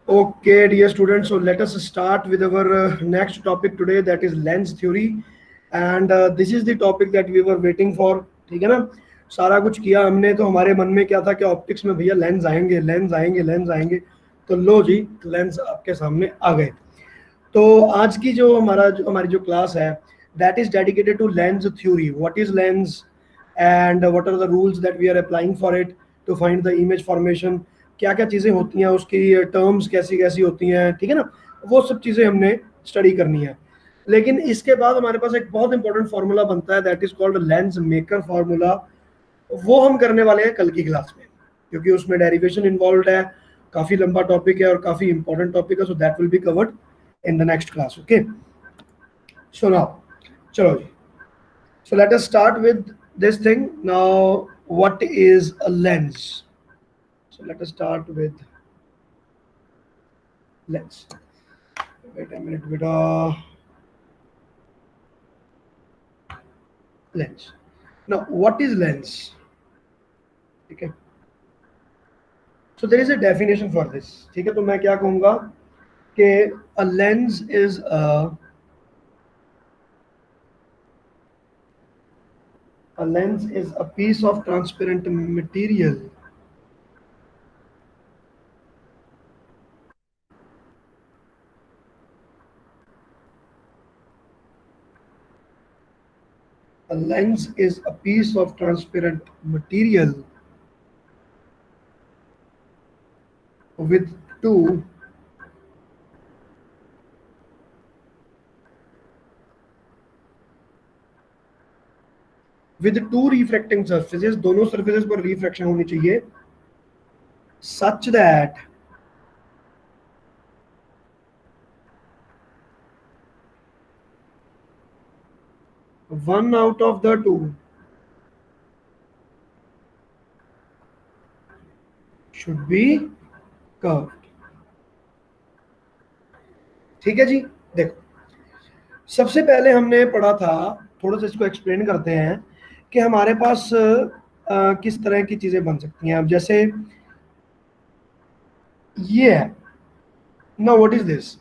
Okay, dear students, so let us start with our next topic today, that is lens theory. And this is the topic that we were waiting for. ठीक है ना? सारा कुछ किया हमने, तो हमारे मन में क्या था कि ऑप्टिक्स में भैया लेंस आएंगे, लेंस आएंगे, लेंस आएंगे। तो लो जी, लेंस आपके सामने आ गए। तो आज की जो हमारी जो क्लास है, that is dedicated to lens theory. What is lens and what are the rules that we are applying for it to find the image formation. क्या क्या चीज़ें होती हैं, उसकी टर्म्स कैसी कैसी होती हैं, ठीक है ना? वो सब चीज़ें हमने स्टडी करनी है। लेकिन इसके बाद हमारे पास एक बहुत इंपॉर्टेंट फार्मूला बनता है, that is called lens maker formula. वो हम करने वाले हैं कल की क्लास में, क्योंकि उसमें डेरिवेशन इन्वॉल्व है, काफ़ी लंबा टॉपिक है और काफ़ी इंपॉर्टेंट टॉपिक है। सो that will be covered in the next class. Okay, so now chalo ji. So let us start with this thing. Now, what is a lens? So let us start with lens. Wait a minute, beta. Lens. Now, what is lens? Okay, so there is a definition for this. ठीक है, तो मैं क्या कहूँगा कि a lens is a piece of transparent material a lens is a piece of transparent material with two refracting surfaces, दोनों surfaces पर refraction होनी चाहिए, such that one out of the two should be curved. ठीक है जी। देखो, सबसे पहले हमने पढ़ा था, थोड़ा सा इसको एक्सप्लेन करते हैं कि हमारे पास किस तरह की चीजें बन सकती हैं। अब जैसे ये है, now what is this?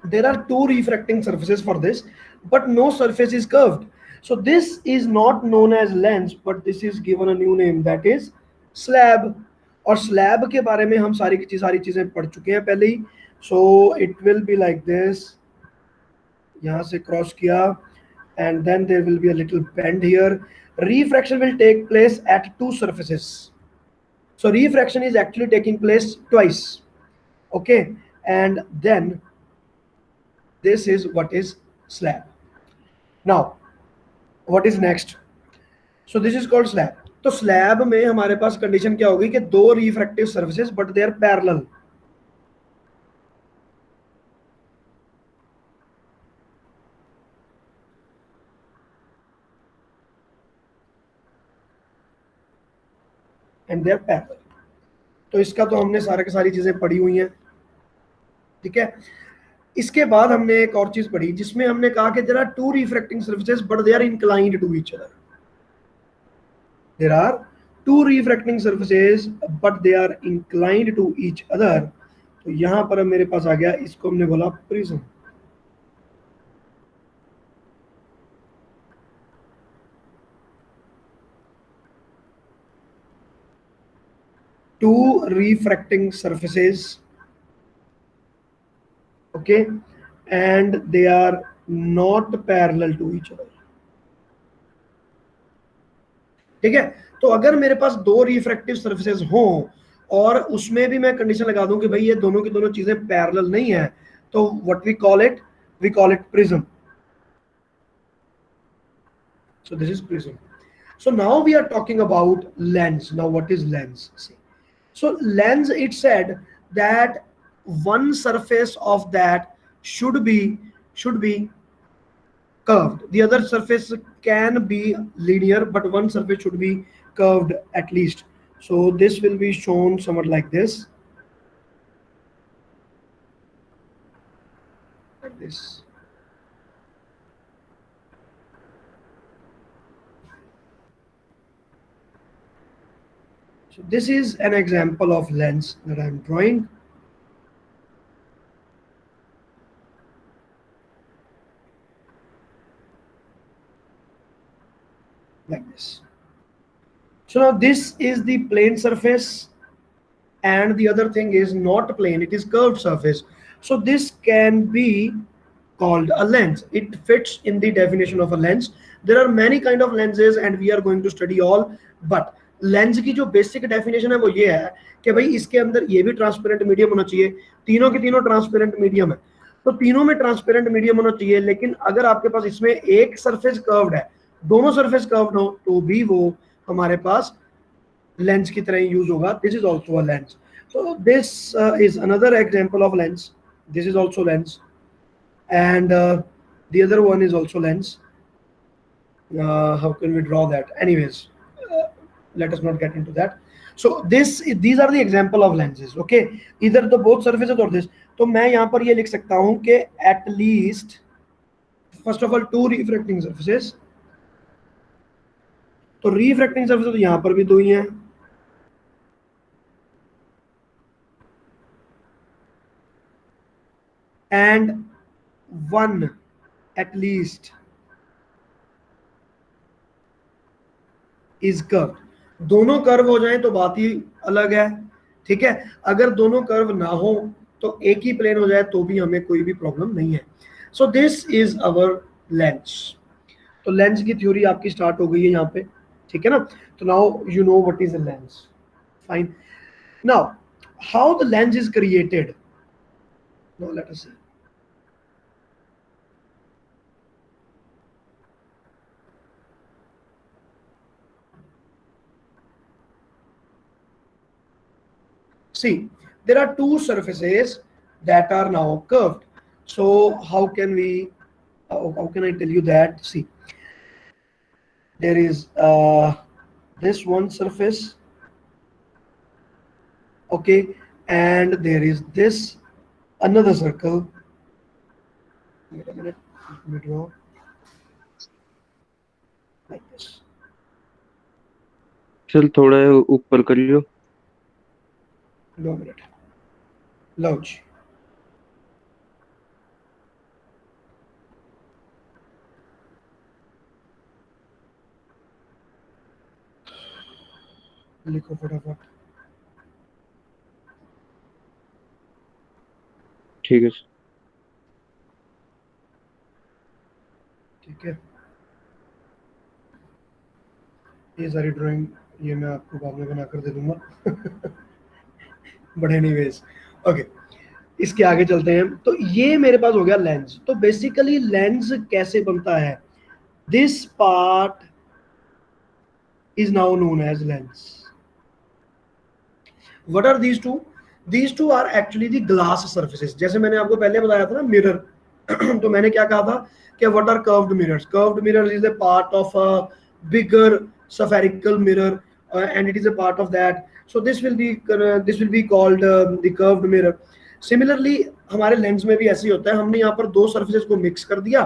There are two refracting surfaces for this, but no surface is curved. So this is not known as lens, but this is given a new name, that is slab. और slab के बारे में हम सारी चीजें पढ़ चुके हैं पहले ही। So it will be like this, यहाँ से क्रॉस किया, and then there will be a little bend here. Refraction will take place at two surfaces. So refraction is actually taking place twice. Okay, and then this is what is slab. Now what is next? So this is called slab. तो slab में हमारे पास condition क्या होगी कि दो refractive surfaces but they are parallel. And they are parallel. तो इसका तो हमने सारे की सारी चीजें पढ़ी हुई हैं, ठीक है। इसके बाद हमने एक और चीज पढ़ी जिसमें हमने कहा कि there are two refracting surfaces but they are inclined to each other. There are two refracting surfaces but they are inclined to each other. तो यहां पर मेरे पास आ गया, इसको हमने बोला prism. Two refracting surfaces, okay, and they are not parallel to each other. ठीक है, तो अगर मेरे पास दो रिफ्रैक्टिव सर्फेसेस हो और उसमें भी मैं कंडीशन लगा दूं कि भाई ये दोनों की दोनों चीजें पैरेलल नहीं है, तो what we call it prism. So this is prism. So now we are talking about lens. Now what is lens? See, so lens, it said that one surface of that should be curved. The other surface can be linear, but one surface should be curved at least. So this will be shown somewhat like this, like this. So this is an example of lens that I'm drawing. So now this is the plane surface, and the other thing is not plane, it is curved surface. So this can be called a lens. It fits in the definition of a lens. There are many kind of lenses and we are going to study all, but lens की जो basic definition है वो ये है कि भाई इसके अंदर ये भी ट्रांसपेरेंट मीडियम होना चाहिए, तीनों के तीनों ट्रांसपेरेंट मीडियम है, तो तीनों में ट्रांसपेरेंट मीडियम होना चाहिए। लेकिन अगर आपके पास इसमें एक सरफेस कर्व्ड है, दोनों सरफेस कर्व्ड हो, तो भी वो हमारे पास लेंस की तरह यूज होगा। This is also a lens. So this is another example of lens. This is also lens, and the other one is also lens. How can we draw that? Anyways, let us not get into that. So these are the example of lenses. Okay, either the both surfaces or this. तो मैं यहाँ पर ये लिख सकता हूँ कि at least first of all two refracting surfaces. तो refracting surfaces तो यहाँ पर भी दो ही हैं, and one at least is curved. दोनों कर्व हो जाएं तो बात ही अलग है, ठीक है। अगर दोनों कर्व ना हो तो एक ही प्लेन हो जाए तो भी हमें कोई भी प्रॉब्लम नहीं है। So this is our lens. तो लेंस की थ्योरी आपकी स्टार्ट हो गई है यहाँ पे, ठीक है ना। तो now you know what is a lens, fine. Now how the lens is created, now let us see. See, there are two surfaces that are now curved. So how can we, how can I tell you that? See, there is this one surface, okay, and there is this another circle. Wait a minute, let me draw like this. चल थोड़ा ऊपर कर लियो। 2 minute. लो जी, लिखो फटाफट। ठीक है ठीक है, ये सारी ड्राइंग ये मैं आपको बाद में बना कर दे दूंगा बट एनीवेज, ओके, इसके आगे चलते हैं। तो ये मेरे पास हो गया लेंस। तो बेसिकली लेंस कैसे बनता है, this part is now known as lens. What are these two, these two are actually the glass surfaces. जैसे मैंने आपको पहले बताया था ना मिरर तो मैंने क्या कहा था कि what are curved mirrors, curved mirrors is a part of a bigger spherical mirror, and it is a part of that. So this will be called the curved mirror. Similarly हमारे lens में भी ऐसे ही होता है, हमने यहाँ पर दो सर्फेसेस को मिक्स कर दिया,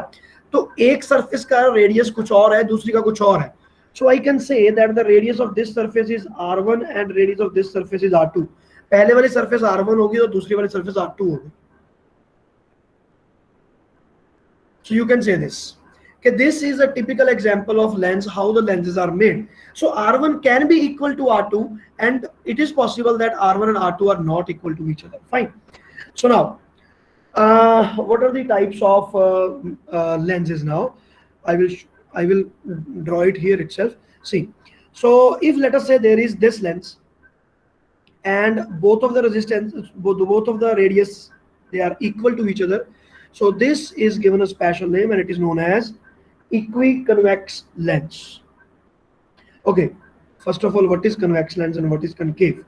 तो एक सर्फेस का रेडियस कुछ और है, दूसरी का कुछ और है। So I can say that the radius of this surface is r1 and radius of this surface is r2. पहले वाली surface r1 होगी और दूसरी वाली surface r2 होगी। So you can say this. Okay, this is a typical example of lens, how the lenses are made. So R1 can be equal to R2, and it is possible that R1 and R2 are not equal to each other. Fine. So now, what are the types of lenses now? I will I will draw it here itself. See, so if let us say there is this lens, and both of the resistance, both of the radius, they are equal to each other. So this is given a special name, and it is known as equiconvex lens. Okay, first of all, what is convex lens and what is concave?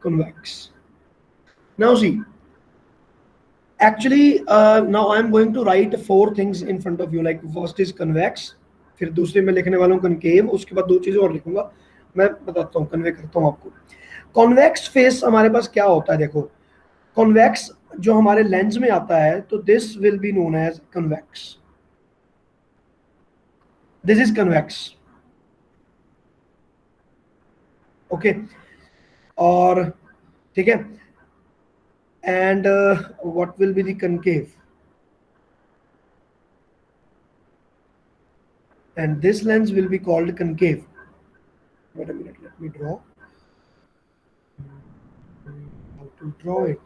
Convex. Now see, actually now I am going to write 4 things in front of you. Like first is convex, फिर दूसरे में लिखने वाला हूँ concave, उसके बाद 2 चीजें और लिखूंगा, मैं बताता हूँ, कन्वे करता हूँ आपको। कॉन्वेक्स फेस हमारे पास क्या होता है, देखो कॉन्वेक्स जो हमारे लेंस में आता है, तो this will be known as convex, this is convex, okay. और ठीक है, and what will be the concave, and this lens will be called concave. Wait a minute, let me draw. How to draw it?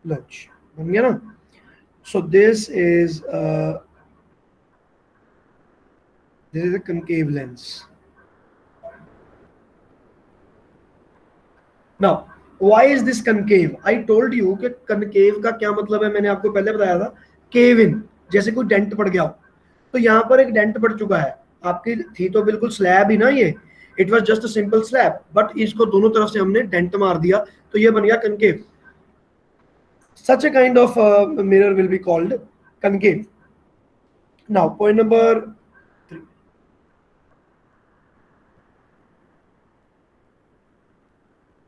Lunch बन गया ना. So this is a concave lens. Now, why is this concave? I told you कि concave का क्या मतलब है, मैंने आपको पहले बताया था. Cave in, जैसे कोई डेंट पड़ गया हो. तो यहाँ पर एक डेंट पड़ चुका है. आपकी थी तो बिल्कुल स्लैब ही ना ये. It was just a simple slab, but इसको दोनों तरफ से हमने डेंट मार दिया, तो ये बन गया concave. Such a kind of mirror will be called concave. Now, point number 3.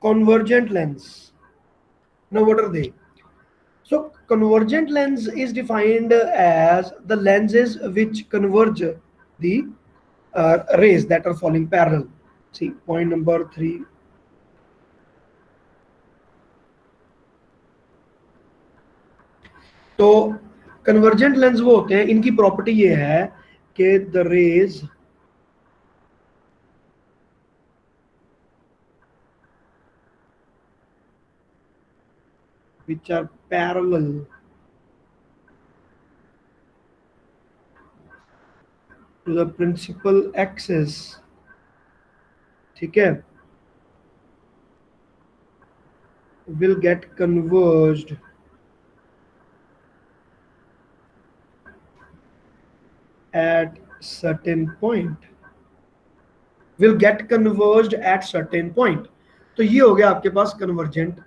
Convergent lens. Now, what are they? So, convergent lens is defined as the lenses which converge the rays that are falling parallel. See, point number 3. तो convergent lens वो होते हैं, इनकी property ये है कि the rays which are parallel to the principal axis, ठीक है, will get converged at certain point. Will get converged at certain point. तो ये हो गया आपके पास कन्वर्जेंट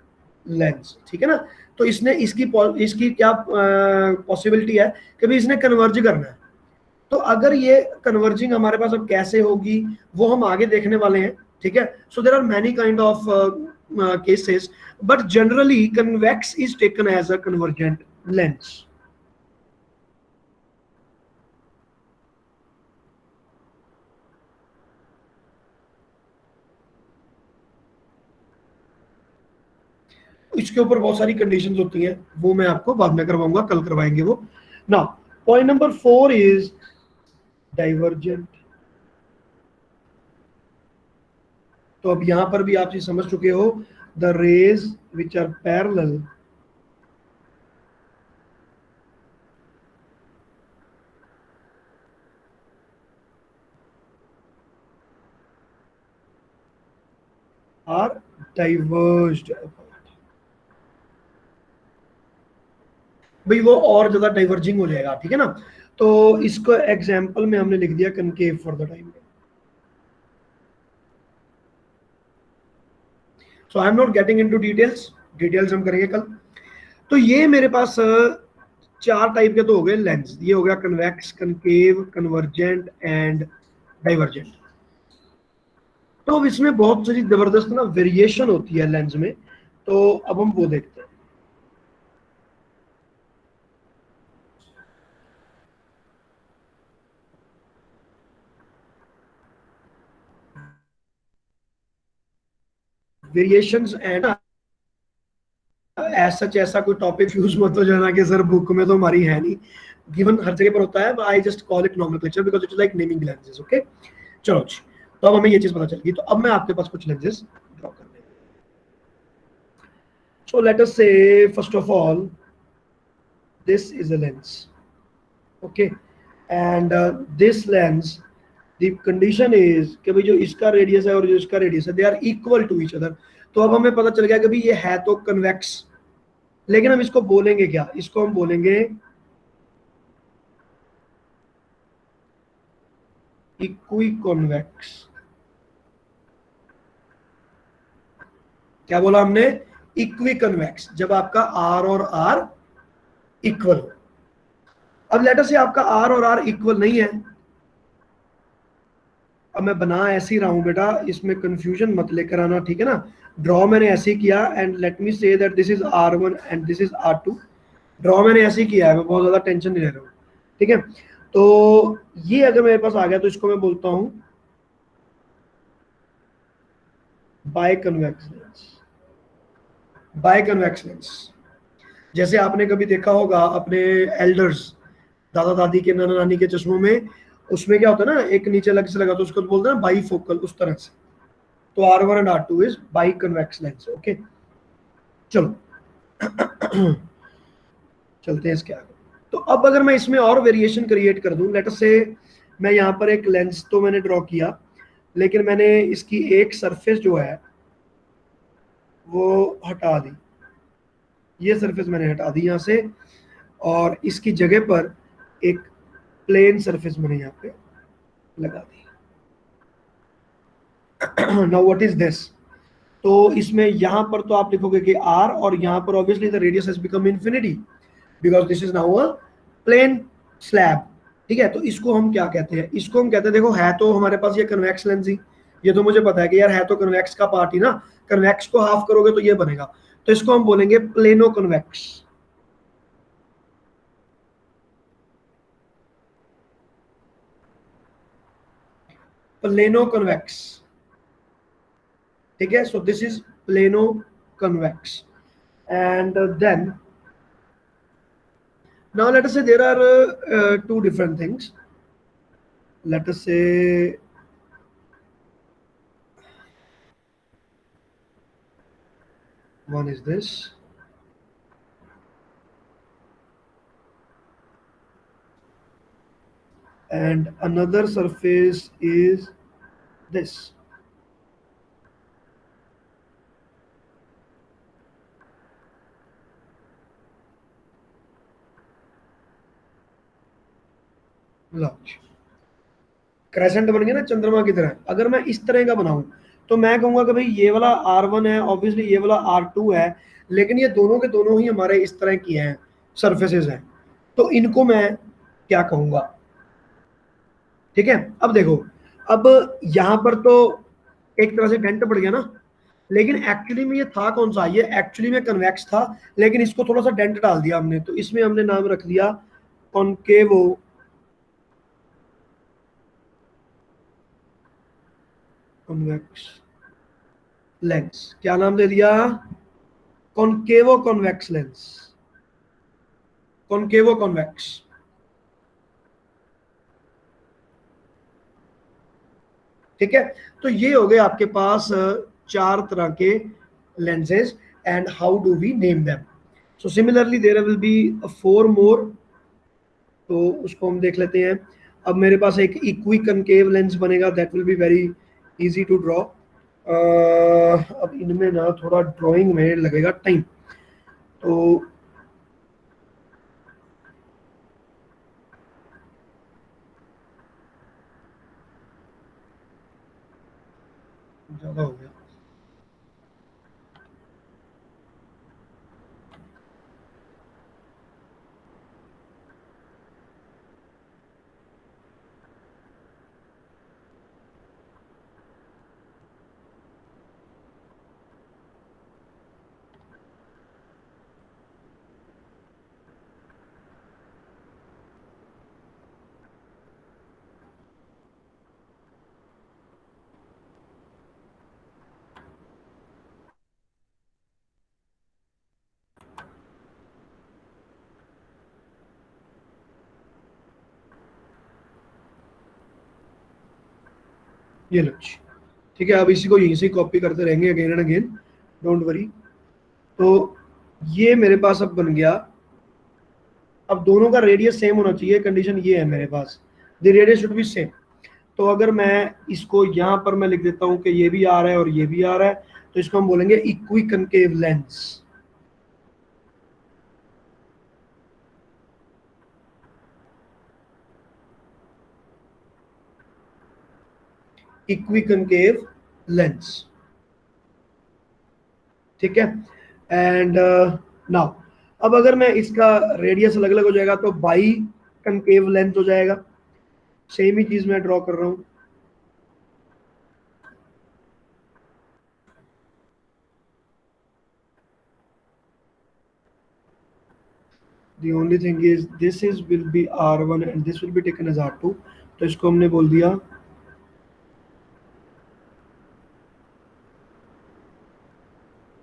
लेंस, ठीक है ना. तो इसने इसकी क्या पॉसिबिलिटी है कि भी इसने कन्वर्ज करना है. तो अगर ये कन्वर्जिंग हमारे पास अब कैसे होगी वो हम आगे देखने वाले हैं, ठीक है. So there are many kind of cases, but generally convex is taken as a convergent lens. इसके ऊपर बहुत सारी कंडीशंस होती हैं, वो मैं आपको बाद में करवाऊंगा, कल करवाएंगे वो. Now point number 4 is divergent. तो अब यहां पर भी आप ये समझ चुके हो, the rays which are parallel are diverged. भाई वो और ज्यादा डाइवर्जिंग हो जाएगा, ठीक है ना. तो इसको एग्जांपल में हमने लिख दिया concave for the time. So I am not getting into details हम करेंगे कल. तो ये मेरे पास 4 टाइप के तो हो गए लेंस. ये हो गया convex, concave, convergent and divergent. तो अब इसमें बहुत सारी जबरदस्त ना वेरिएशन होती है लेंस में, तो अब हम वो देखते हैं. वेरिएशंस एंड ऐसा कोई टॉपिक यूज मत हो जाना कि सर बुक में तो हमारी है नहीं, गिवन हर जगह पर होता है. I just call it nomenclature because it is like naming lenses. Okay, चलो जी. तो अब हमें ये चीज पता चल गई. तो अब मैं आपके पास कुछ लेंसेज ड्रॉ कर रहा हूं. सो लेट अस से first of all this is a lens, okay, and this lens, the condition is कि भाई जो इसका रेडियस है और जो इसका रेडियस है, they are equal to each other. तो अब हमें पता चल गया कि भाई ये है तो कन्वेक्स, लेकिन हम इसको बोलेंगे क्या, इसको हम बोलेंगे इक्विकॉन्वेक्स. क्या बोला हमने? इक्वी कन्वेक्स, जब आपका आर और आर इक्वल हो। अब लेटर से आपका आर और आर इक्वल नहीं है, अब मैं बना ऐसे ही रहा हूं बेटा, इसमें कंफ्यूजन मत लेकर आना, ठीक है ना। ड्रॉ मैंने ऐसे ही किया, and let me say that this is R1 and this is R2। Draw मैंने ऐसे ही किया है, मैं बहुत ज्यादा टेंशन नहीं ले रहा हूँ, ठीक है। तो ये अगर मेरे पास आ गया तो इसको मैं बोलता हूं biconvex lens. Biconvex lens, जैसे आपने कभी देखा होगा अपने एल्डर्स, दादा दादी के, नाना नानी के चश्मों में, उसमें क्या होता है ना, एक नीचे अलग से लगा तो उसको बोलते हैं ना बाई फोकल, उस तरह से। तो R1 and R2 is by convex lens. Okay, चलो चलते हैं इसके आगे। तो अब अगर मैं इसमें और वेरिएशन क्रिएट कर दूं, लेट अस से मैं यहाँ पर एक लेंस तो मैंने ड्रॉ किया, लेकिन मैंने इसकी एक सरफेस जो है वो हटा दी, ये सरफेस मैंने हटा दी यहाँ से, और इसकी जगह पर एक प्लेन सरफेस मैंने यहाँ पे लगा दी। Now what is this? तो इसमें यहाँ पर तो आप लिखोगे कि आर, और यहाँ पर obviously the radius has become infinity because this is now a plane slab. ठीक है, तो इसको हम क्या कहते हैं? इसको हम कहते हैं, देखो है तो हमारे पास ये कन्वेक्स लेंस ही, ये तो मुझे पता है कि यार है तो कन्वेक्स का पार्ट ही ना, कन्वेक्स को हाफ करोगे तो ये बनेगा, तो इसको हम बोलेंगे प्लेनो कन्वेक्स। प्लेनो कन्वेक्स, ठीक है। So this is plano convex, and then now let us say there are two different things. Let us say one is this, and another surface is this. Crescent बन गया ना चंद्रमा की तरह। अगर मैं इस तरह का बनाऊं तो मैं कहूंगा कि भाई ये वाला R1 है, ऑब्वियसली ये वाला R2 है, लेकिन ये दोनों के दोनों ही हमारे इस तरह की हैं, सरफेसेस हैं, तो इनको मैं क्या कहूंगा? ठीक है, अब देखो, अब यहां पर तो एक तरह से डेंट पड़ गया ना, लेकिन एक्चुअली में ये था कौन सा? ये एक्चुअली में कन्वेक्स था, लेकिन इसको थोड़ा सा डेंट डाल दिया हमने, तो इसमें हमने नाम रख दिया कॉनकेवो कन्वेक्स लेंस। क्या नाम दे दिया? कॉनकेवो कॉन्वेक्स लेंस, कॉनकेवो कॉन्वेक्स। ठीक है, तो ये हो गए आपके पास चार तरह के lenses, and how do we name them? So similarly there will be four more, तो उसको हम देख लेते हैं। अब मेरे पास एक इक्वी कनकेव लेंस बनेगा, that will be very easy to draw. अब इनमें ना थोड़ा ड्राइंग में लगेगा टाइम, तो ज़्यादा हो गया। ये लो जी। ठीक है, अब इसी को यहीं से कॉपी करते रहेंगे again and again, don't worry. तो ये मेरे पास अब बन गया। अब दोनों का रेडियस सेम होना चाहिए, कंडीशन ये है मेरे पास, the radius should be same. तो अगर मैं इसको यहाँ पर मैं लिख देता हूँ कि ये भी आ रहा है और ये भी आ रहा है, तो इसको हम बोलेंगे equi concave lens. Equi concave lens, ठीक है। एंड नाउ अब अगर मैं इसका रेडियस अलग अलग हो जाएगा तो बाई कनकेव लेंथ हो जाएगा। सेम ही चीज मैं ड्रॉ कर रहा हूँ। The only thing is this is will be R1 and this will be taken as R2, तो इसको हमने बोल दिया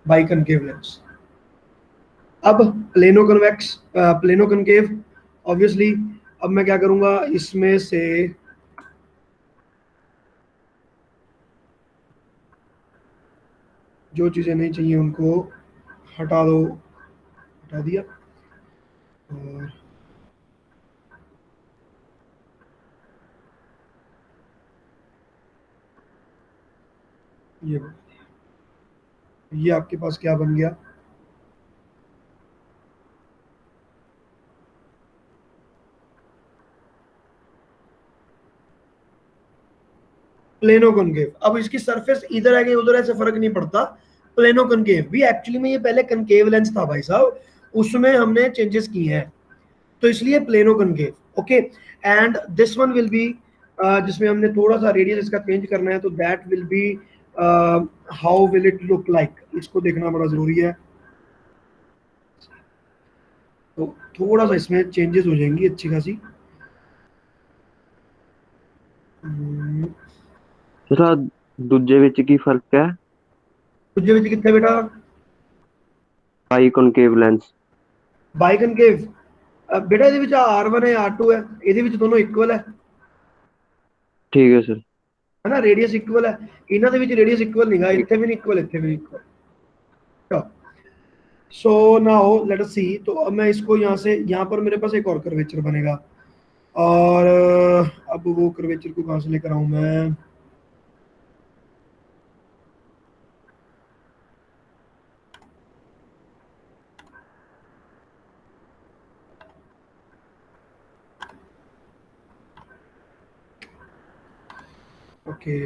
बाई कनकेव लेंस। अब plano convex plano concave obviously अब मैं क्या करूंगा, इसमें से जो चीजें नहीं चाहिए उनको हटा दो, हटा दिया। और ये आपके पास क्या बन गया, प्लेनो कनकेव। अब इसकी सरफेस इधर है कि उधर है से फर्क नहीं पड़ता। प्लेनो कनकेव भी एक्चुअली में ये पहले कनकेव लेंस था भाई साहब, उसमें हमने चेंजेस किए हैं, तो इसलिए plano concave. Okay, and this one will be जिसमें हमने थोड़ा सा रेडियस इसका चेंज करना है, तो that will B how will it look like, इसको देखना बड़ा जरूरी है। तो थोड़ा सा इसमें चेंजेस हो जाएंगी अच्छी खासी। जरा दूजे विच की फर्क है? दूजे ਵਿੱਚ कितने बेटा? Biconcave lens. Biconcave बेटा ਇਹਦੇ ਵਿੱਚ R1 है R2 है, ਇਹਦੇ ਵਿੱਚ दोनों इक्वल ठीक है सर। है ना, रेडियस इक्वल है। ਇਹਨਾਂ ਦੇ ਵਿੱਚ रेडियस इक्वल नहीं है, ਇੱਥੇ भी नहीं इक्वल, ਇੱਥੇ भी नहीं equal. So now let us see, तो अब मैं इसको यहाँ से, यहाँ पर मेरे पास एक और कर्वेचर बनेगा, और अब वो कर्वेचर को कहाँ से लेकर आऊँ मैं? ओके,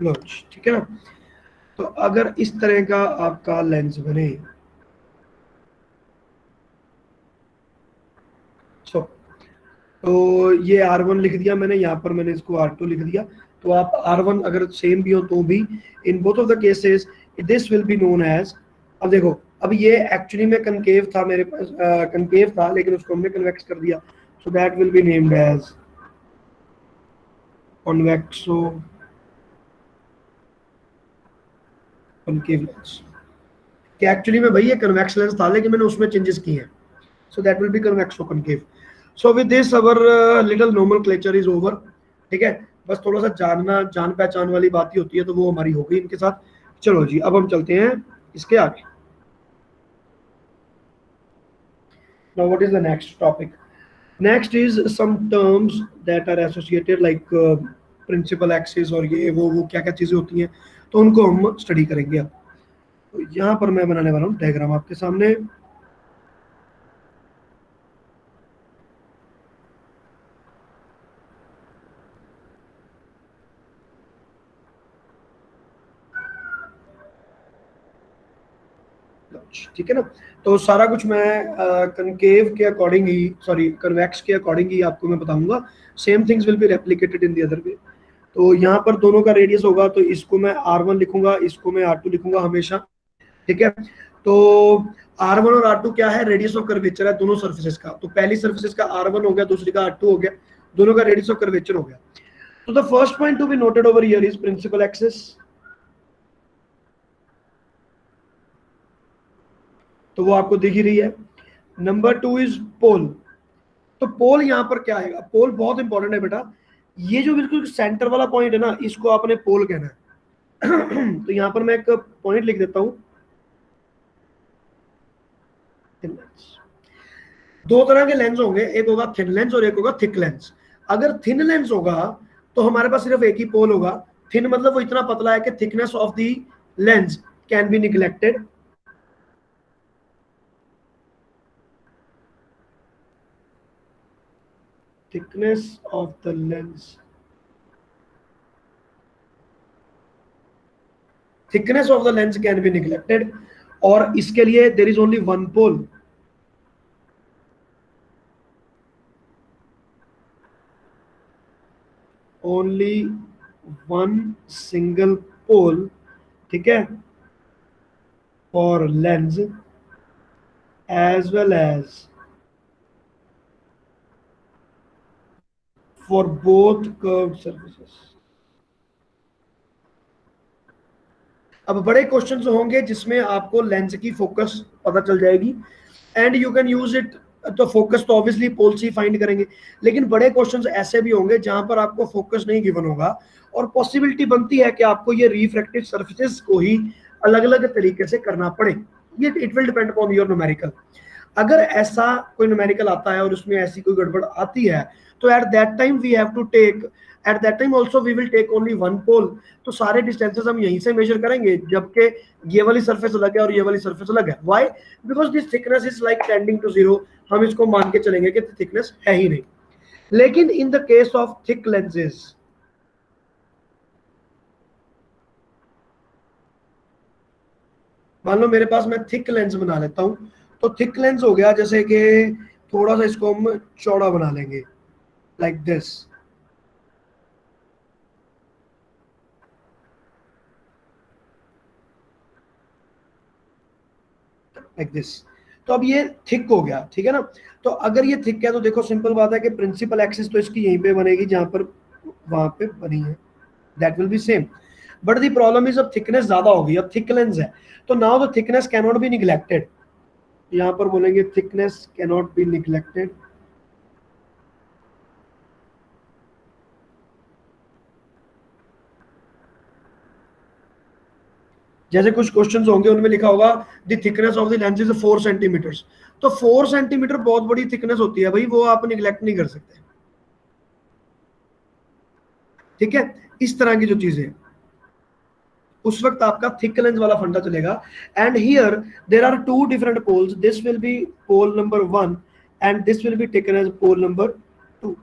लो ठीक है ना। तो अगर इस तरह का आपका लेंस बने, सो तो ये R1 लिख दिया मैंने, यहाँ पर मैंने इसको R2 लिख दिया। तो आप R1 अगर सेम भी हो तो भी, in both of the cases this will be known as, अब देखो अब ये एक्चुअली में कनकेव था मेरे पास, कनकेव था लेकिन उसको हमने कन्वेक्स कर दिया, so that will be named as convexo concave lens. कि एक्चुअली में भाई ये कन्वेक्स लेंस था लेकिन मैंने उसमें चेंजेस किए हैं, so that will be convexo concave. So with this our little nomenclature is over। ठीक है, बस थोड़ा सा जानना, जान पहचान वाली बात ही होती है, तो वो हमारी हो गई इनके साथ। चलो जी, अब हम चलते हैं इसके आगे। Now what is the next topic? Next is some terms that are associated like principal axis और ये वो क्या क्या चीजें होती हैं, तो उनको हम स्टडी करेंगे अब। तो यहाँ पर मैं बनाने वाला हूँ डायग्राम आपके सामने। ठीक है ना, तो सारा कुछ मैं कनकेव के अकॉर्डिंग ही, सॉरी कन्वेक्स के अकॉर्डिंग ही आपको मैं बताऊंगा। Same things will be replicated in the other way. तो यहाँ पर दोनों का रेडियस होगा, तो इसको मैं R1 लिखूंगा, इसको मैं R2 लिखूंगा हमेशा। ठीक है, तो R1 और R2 क्या है, रेडियस ऑफ कर्वेचर है दोनों सर्फेसेस का। तो पहली सर्फेसेस का R1 हो गया, दूसरी का R2 हो गया, दोनों का रेडियस ऑफ कर्वेचर हो गया। तो the first point to be noted over here is principal axis. तो वो आपको दिख ही रही है। Number 2 is pole. तो पोल यहाँ पर क्या आएगा, पोल बहुत इंपॉर्टेंट है बेटा। ये जो बिल्कुल सेंटर वाला पॉइंट है ना, इसको आपने पोल कहना है। तो यहां पर मैं एक पॉइंट लिख देता हूं, दो तरह के लेंस होंगे, एक होगा थिन लेंस और एक होगा थिक लेंस। अगर थिन लेंस होगा तो हमारे पास सिर्फ एक ही पोल होगा। थिन मतलब वो इतना पतला है कि thickness of the lens can be neglected. Thickness of the lens, thickness of the lens can be neglected, और इसके लिए there is only one pole. Only one single pole, ठीक है, for lens as well as for both curved surfaces. अब बड़े questions होंगे जिसमें आपको लेंस की फोकस पता चल जाएगी and you can use it. तो फोकस तो ऑब्वियसली पोल से फाइंड करेंगे, लेकिन बड़े क्वेश्चंस ऐसे भी होंगे जहां पर आपको फोकस नहीं गिवन होगा और पॉसिबिलिटी बनती है कि आपको ये रिफ्रैक्टिव सर्फेसेस को ही अलग अलग तरीके से करना पड़े। ये it will depend upon your numerical. अगर ऐसा कोई न्यूमेरिकल आता है और उसमें ऐसी कोई गड़बड़ आती है तो at that time we have to take, at that time also we will take only one pole. तो सारे डिस्टेंसेस हम यहीं से मेजर करेंगे, जबकि ये वाली सरफेस अलग है और ये वाली सरफेस अलग है। Why? Because this thickness is like tending to zero. हम इसको मान के चलेंगे कि थिकनेस है ही नहीं। लेकिन in the case of thick lenses, मान लो मेरे पास, मैं थिक लेंस बना लेता हूं, तो थिक लेंस हो गया जैसे कि थोड़ा सा इसको हम चौड़ा बना लेंगे, लाइक दिस, लाइक दिस। तो अब ये थिक हो गया, ठीक है ना। तो अगर ये थिक है तो देखो सिंपल बात है कि प्रिंसिपल एक्सिस तो इसकी यहीं पे बनेगी जहां पर वहां पे बनी है, that will be same. But the problem is अब थिकनेस ज्यादा होगी, अब थिक लेंस है, तो now the thickness can not be neglected. यहां पर बोलेंगे thickness can not be neglected. जैसे कुछ क्वेश्चंस होंगे उनमें लिखा होगा the thickness of the lens is 4 centimetres. तो 4 सेंटीमीटर बहुत बड़ी थिकनेस होती है भाई, वो आप निगलेक्ट नहीं कर सकते, ठीक है। इस तरह की जो चीजें, उस वक्त आपका थिक लेंस वाला फंडा चलेगा। And here there are two different poles, this will be pole number 1 and this will be taken as pole number 2।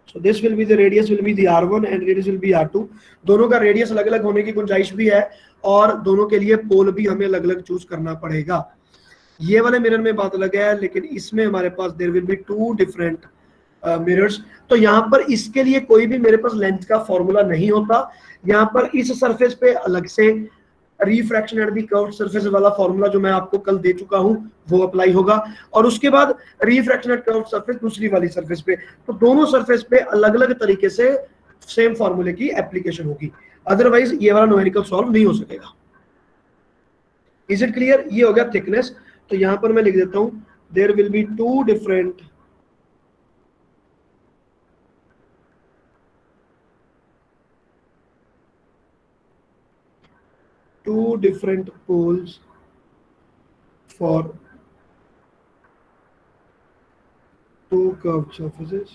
so this will be the radius will be the r1 and radius will be r2। दोनों का radius अलग अलग होने की गुंजाइश भी है और दोनों के लिए पोल भी हमें अलग अलग चूज करना पड़ेगा। ये वाले मिरर में बात अलग है, लेकिन इसमें हमारे पास there will be two different mirrors. तो यहाँ पर इसके लिए कोई भी मेरे पास लेंस का फॉर्मूला नहीं होता। यहाँ पर इस सरफेस पे अलग से refraction at the curved surface वाला फॉर्मूला जो मैं आपको कल दे चुका हूं वो अप्लाई होगा, और उसके बाद रिफ्रैक्शन एट कर्व्ड सरफेस दूसरी वाली सरफेस पे। तो दोनों सरफेस पे अलग अलग तरीके से सेम फॉर्मूले की एप्लीकेशन होगी, अदरवाइज ये वाला न्यूमेरिकल सॉल्व नहीं हो सकेगा। Is it clear? ये हो गया थिकनेस। तो यहां पर मैं लिख देता हूं there will be two different poles for two curved surfaces।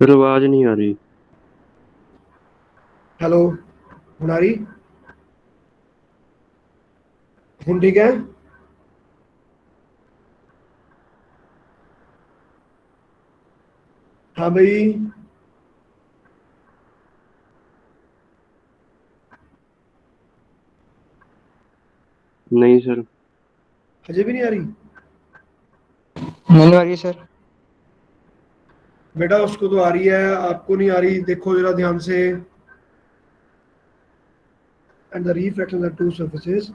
Sir आवाज नहीं आ रही। हेलो, आ रही? ठीक है। हाँ भाई, नहीं सर, अजय भी नहीं आ रही? नहीं आ रही सर। बेटा उसको तो आ रही है, आपको नहीं आ रही, देखो जरा ध्यान से। And the refraction of two surfaces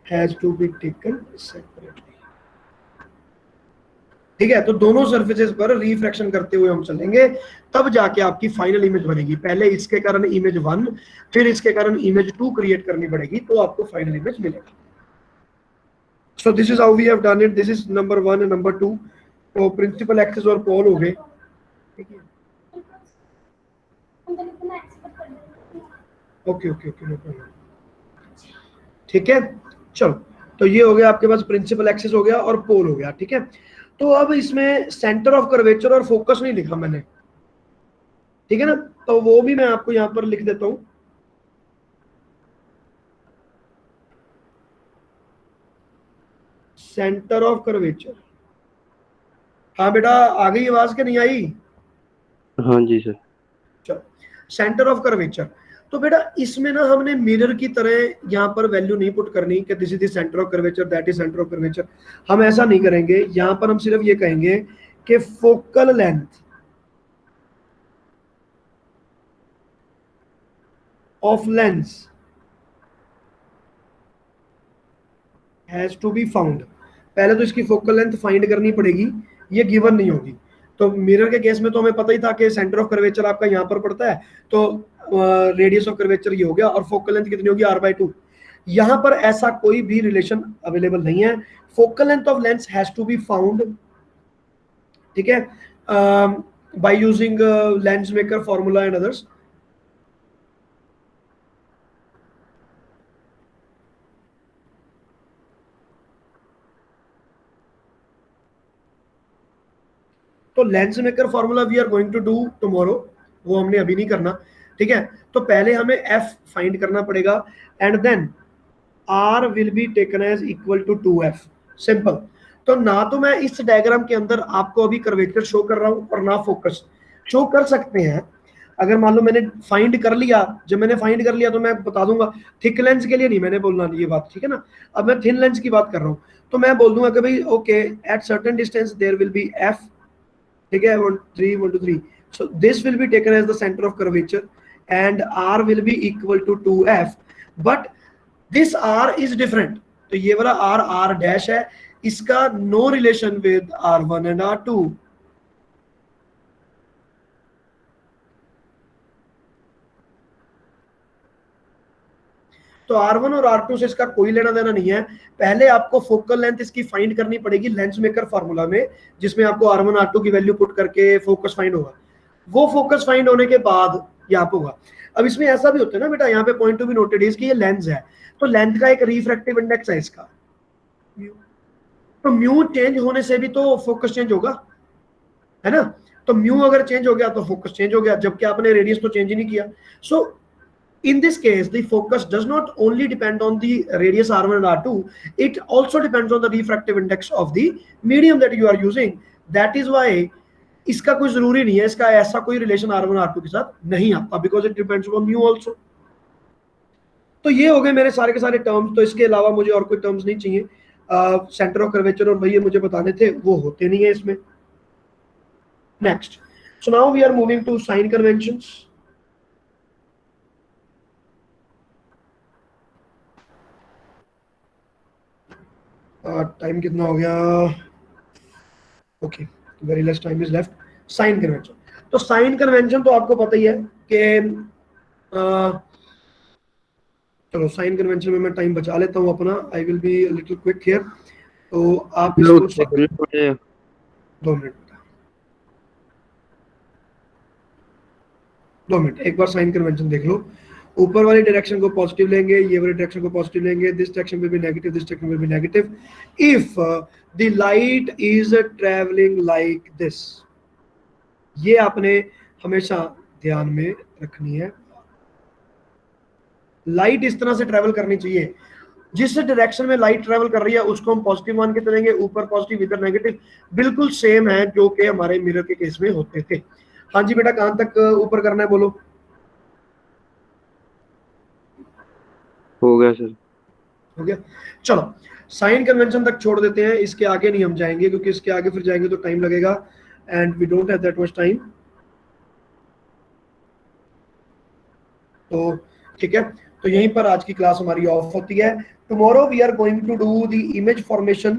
has to be taken separately. ठीक है, तो दोनों सरफेसेस पर रिफ्रैक्शन करते हुए हम चलेंगे, तब जाके आपकी फाइनल इमेज बनेगी। पहले इसके कारण इमेज 1, फिर इसके कारण इमेज 2 क्रिएट करनी पड़ेगी, तो आपको फाइनल इमेज मिलेगी। So this is how we have done it. This is number 1 and number 2. तो प्रिंसिपल एक्सेस और पोल हो गए, ठीक है। Okay okay okay, no problem, ठीक है। चलो, तो ये हो गया आपके पास, प्रिंसिपल एक्सेस हो गया और पोल हो गया, ठीक है। तो अब इसमें सेंटर ऑफ कर्वेचर और फोकस नहीं लिखा मैंने, ठीक है ना, तो वो भी मैं आपको यहाँ पर लिख देता हूं। सेंटर ऑफ कर्वेचर, हाँ बेटा आ गई आवाज के नहीं आई? हाँ जी सर। चलो, सेंटर ऑफ कर्वेचर, तो बेटा इसमें ना हमने मिरर की तरह यहाँ पर वैल्यू नहीं पुट करनी कि this is the centre of curvature, that is centre of curvature, हम ऐसा नहीं करेंगे। यहाँ पर हम सिर्फ ये कहेंगे कि focal length of lens has to be found. पहले तो इसकी फोकल लेंथ फाइंड करनी पड़ेगी, ये गिवन नहीं होगी। तो मिरर के केस में तो हमें पता ही था कि सेंटर ऑफ कर्वेचर आपका यहाँ पर पड़ता है, तो रेडियस ऑफ कर्वेचर ये हो गया, और फोकल लेंथ कितनी होगी, r/2। यहाँ पर ऐसा कोई भी रिलेशन अवेलेबल नहीं है। Focal length of lens has to be found, ठीक है, by using lens maker formula and others. तो lens maker formula we are going to do tomorrow, वो हमने अभी नहीं करना, ठीक है। तो पहले हमें f फाइंड करना पड़ेगा, and then r will be taken as equal to 2f, simple. तो ना तो मैं इस डायग्राम के अंदर आपको अभी कर्वेचर शो कर रहा हूं और ना फोकस शो कर सकते हैं। अगर मान लो मैंने फाइंड कर लिया, जब मैंने फाइंड कर लिया तो मैं बता दूंगा, थिक लेंस के लिए नहीं मैंने बोलना ये बात, ठीक है ना। अब मैं थिन लेंस की बात कर रहा हूँ, तो मैं बोल दूंगा कि भाई okay at certain distance there will be f, ठीक है, 1 2 3। So this will be taken as the center of curvature and r will be equal to 2f, but this r is different। तो ये वाला r डैश है, इसका no relation with r1 and r2। तो r1 और r2 से इसका कोई लेना देना नहीं है। पहले आपको फोकल लेंथ इसकी फाइंड करनी पड़ेगी लेंस मेकर फार्मूला में, जिसमें आपको r1 r2 की वैल्यू पुट करके फोकस फाइंड होगा। वो फोकस फाइंड होने के बाद यहाँ पे होगा। अब इसमें ऐसा भी होता है ना बेटा, यहाँ पे point to be noted is कि ये लेंस है, तो लेंथ का एक रिफ्रैक्टिव इंडेक्स है इसका, तो म्यू चेंज होने से भी तो फोकस चेंज होगा, है ना। तो म्यू अगर चेंज हो गया तो फोकस चेंज हो गया, जबकि आपने रेडियस तो चेंज ही नहीं किया। सो in this case the focus does not only depend on the radius r1 and r2, it also depends on the refractive index of the medium that you are using। that is why इसका कोई जरूरी नहीं है, इसका ऐसा कोई relation r1 r2 के साथ नहीं आता, because it depends on mu also। तो ये हो गए मेरे सारे के सारे टर्म्स, तो इसके अलावा मुझे और कोई टर्म्स नहीं चाहिए। सेंटर ऑफ कर्वेचर और भैया मुझे बताने थे, वो होते नहीं है इसमें। Next, so now we are moving to sign conventions. Time कितना हो गया, okay, very less time is left. Sign convention, तो साइन कन्वेंशन तो आपको पता ही है कि चलो साइन कन्वेंशन में मैं टाइम बचा लेता हूं अपना, I will be little quick here. तो आप इसको 2 मिनट एक बार साइन कन्वेंशन देख लो। ऊपर वाली डायरेक्शन को पॉजिटिव लेंगे, ये वाली डायरेक्शन को पॉजिटिव लेंगे, this direction will be negative, this direction will be negative if the light is travelling like this. ये आपने हमेशा ध्यान में रखनी है, लाइट इस तरह से ट्रैवल करनी चाहिए, जिस डायरेक्शन में लाइट ट्रैवल कर रही है उसको हम पॉजिटिव मान के चलेंगे, ऊपर पॉजिटिव इधर नेगेटिव, बिल्कुल सेम है जो कि हमारे मिरर के केस में होते थे। हाँ जी बेटा, कहां तक ऊपर करना है बोलो। हो गया सर, हो गया। चलो साइन कन्वेंशन तक छोड़ देते हैं, इसके आगे नहीं हम जाएंगे, क्योंकि इसके आगे फिर जाएंगे तो टाइम लगेगा and we don't have that much time. तो ठीक है, तो यहीं पर आज की क्लास हमारी ऑफ होती है। Tomorrow we are going to do the image formation,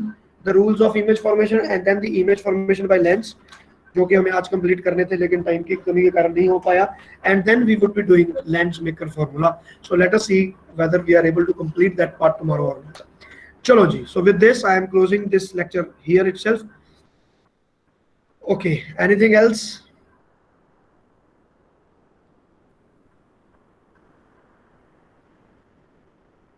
the rules of image formation and then the image formation by lens, जो कि हमें आज कंप्लीट करने थे लेकिन टाइम की कमी के कारण नहीं हो पाया। And then we would be doing lens maker formula. So let us see whether we are able to complete that part tomorrow or not। चलो जी, so with this I am closing this lecture here itself. Okay, anything else?